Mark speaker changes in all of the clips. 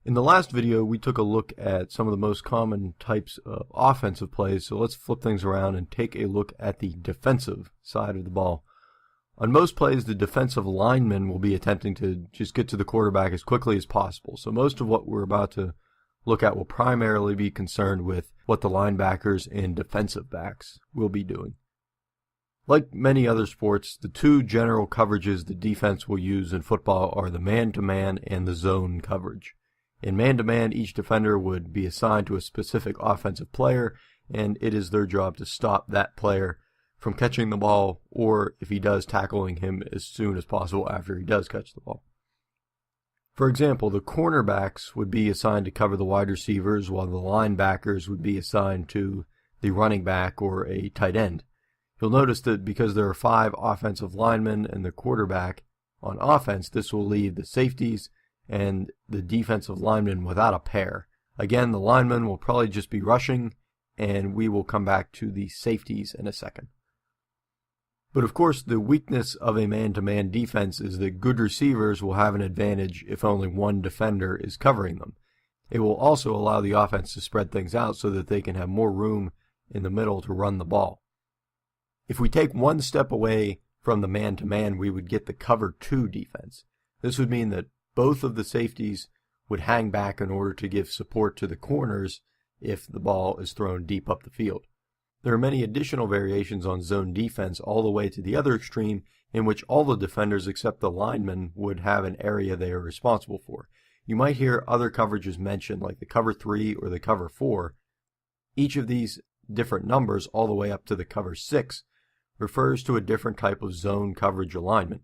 Speaker 1: In the last video, we took a look at some of the most common types of offensive plays, so let's flip things around and take a look at the defensive side of the ball. On most plays, the defensive lineman will be attempting to just get to the quarterback as quickly as possible. So most of what we're about to look at will primarily be concerned with what the linebackers and defensive backs will be doing. Like many other sports, the two general coverages the defense will use in football are the man-to-man and the zone coverage. In man-to-man, each defender would be assigned to a specific offensive player, and it is their job to stop that player from catching the ball, or if he does, tackling him as soon as possible after he does catch the ball. For example, the cornerbacks would be assigned to cover the wide receivers, while the linebackers would be assigned to the running back or a tight end. You'll notice that because there are 5 offensive linemen and the quarterback on offense, this will leave the safeties and the defensive linemen without a pair. Again, the linemen will probably just be rushing, and we will come back to the safeties in a second. But of course, the weakness of a man-to-man defense is that good receivers will have an advantage if only one defender is covering them. It will also allow the offense to spread things out so that they can have more room in the middle to run the ball. If we take one step away from the man-to-man, we would get the cover 2 defense. This would mean that both of the safeties would hang back in order to give support to the corners if the ball is thrown deep up the field. There are many additional variations on zone defense all the way to the other extreme, in which all the defenders except the linemen would have an area they are responsible for. You might hear other coverages mentioned, like the cover 3 or the cover 4. Each of these different numbers, all the way up to the cover 6, refers to a different type of zone coverage alignment.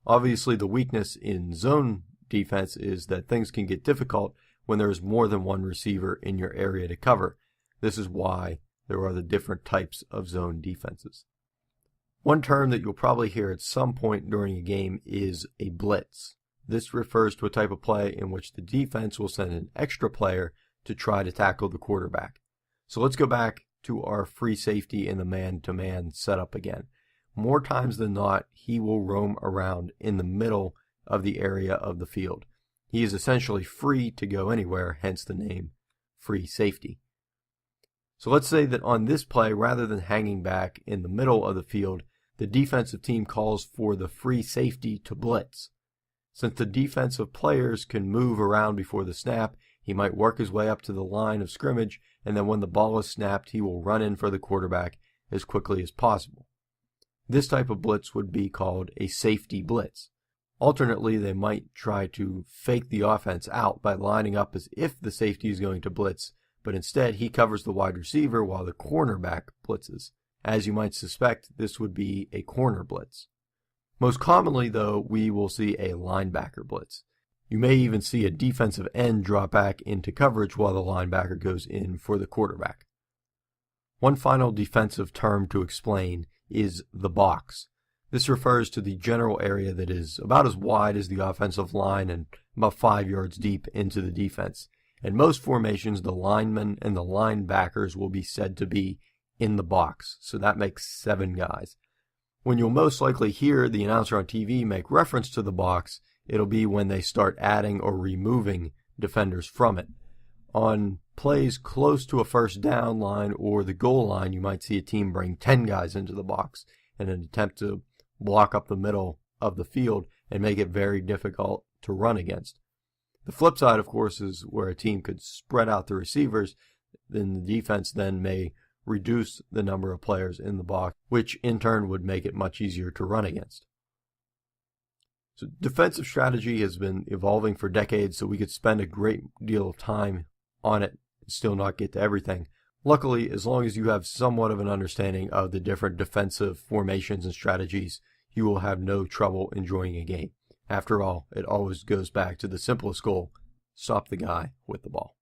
Speaker 1: Obviously, the weakness in zone defense is that things can get difficult when there is more than one receiver in your area to cover. This is why there are the different types of zone defenses. One term that you'll probably hear at some point during a game is a blitz. This refers to a type of play in which the defense will send an extra player to try to tackle the quarterback. So let's go back to our free safety in the man-to-man setup again. More times than not, he will roam around in the middle of the area of the field. He is essentially free to go anywhere, hence the name free safety. So let's say that on this play, rather than hanging back in the middle of the field, the defensive team calls for the free safety to blitz. Since the defensive players can move around before the snap, he might work his way up to the line of scrimmage, and then when the ball is snapped, he will run in for the quarterback as quickly as possible. This type of blitz would be called a safety blitz. Alternately, they might try to fake the offense out by lining up as if the safety is going to blitz, but instead he covers the wide receiver while the cornerback blitzes. As you might suspect, this would be a corner blitz. Most commonly, though, we will see a linebacker blitz. You may even see a defensive end drop back into coverage while the linebacker goes in for the quarterback. One final defensive term to explain is the box. This refers to the general area that is about as wide as the offensive line and about 5 yards deep into the defense. In most formations, the linemen and the linebackers will be said to be in the box, so that makes 7 guys. When you'll most likely hear the announcer on TV make reference to the box, it'll be when they start adding or removing defenders from it. On plays close to a first down line or the goal line, you might see a team bring 10 guys into the box in an attempt to block up the middle of the field and make it very difficult to run against. The flip side, of course, is where a team could spread out the receivers, then the defense then may reduce the number of players in the box, which in turn would make it much easier to run against. So defensive strategy has been evolving for decades, so we could spend a great deal of time on it and still not get to everything. Luckily, as long as you have somewhat of an understanding of the different defensive formations and strategies, you will have no trouble enjoying a game. After all, it always goes back to the simplest goal: stop the guy with the ball.